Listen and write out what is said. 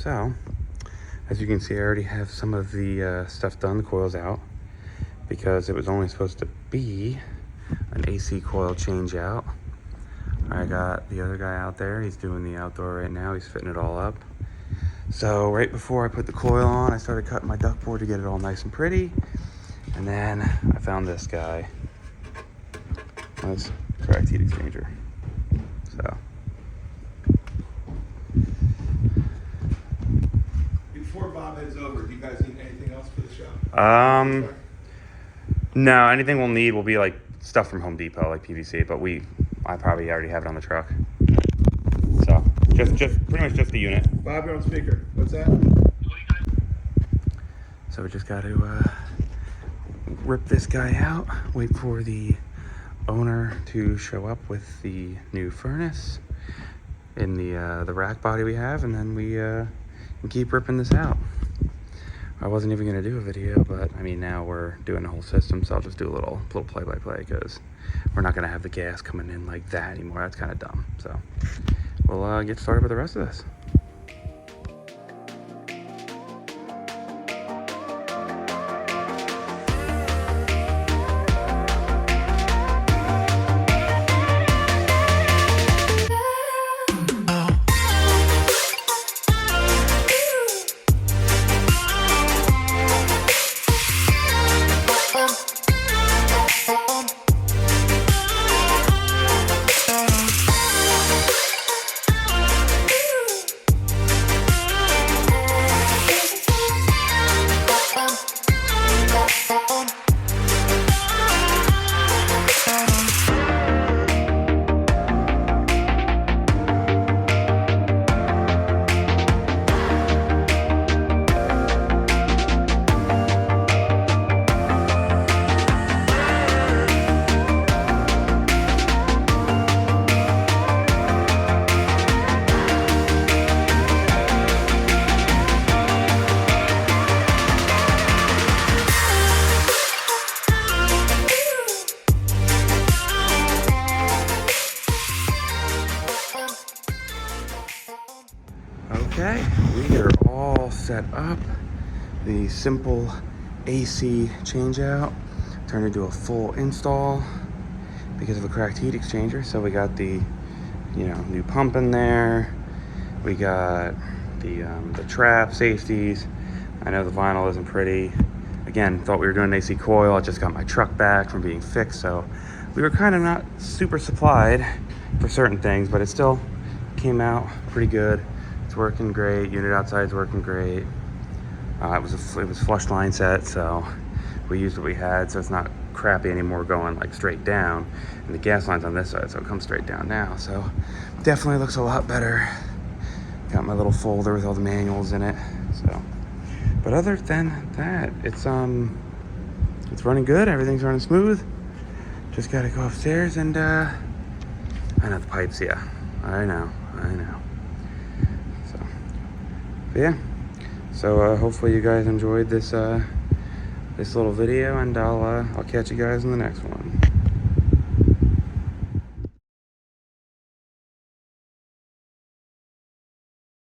So, as you can see, I already have some of the stuff done. The coil's out because it was only supposed to be an AC coil change out. I got the other guy out there. He's doing the outdoor right now. He's fitting it all up. So right before I put the coil on, I started cutting my duct board to get it all nice and pretty. And then I found this guy. Nice cracked heat exchanger. So. Before Bob heads over, do you guys need anything else for the shop? No, anything we'll need will be like stuff from Home Depot, like PVC, but I probably already have it on the truck. So just pretty much just the unit. Bob, you're on speaker. What's that? So we just got to rip this guy out, wait for the owner to show up with the new furnace in the rack body we have, and then we can keep ripping this out. I wasn't even gonna do a video, but I mean, now we're doing the whole system, so I'll just do a little play-by-play because we're not gonna have the gas coming in like that anymore. That's kind of dumb. So we'll get started with the rest of this. Okay, we are all set up. The simple AC changeout turned into a full install because of a cracked heat exchanger. So we got the, new pump in there. We got the trap safeties. I know the vinyl isn't pretty. Again, thought we were doing an AC coil. I just got my truck back from being fixed, so we were kind of not super supplied for certain things, but it still came out pretty good. It's working great. Unit outside's working great. It was flush line set, so we used what we had, so it's not crappy anymore going like straight down. And the gas line's on this side, so it comes straight down now. So definitely looks a lot better. Got my little folder with all the manuals in it. So, but other than that, it's running good. Everything's running smooth. Just gotta go upstairs and I know the pipes. Yeah, I know. Yeah, so hopefully you guys enjoyed this this little video, and I'll catch you guys in the next one.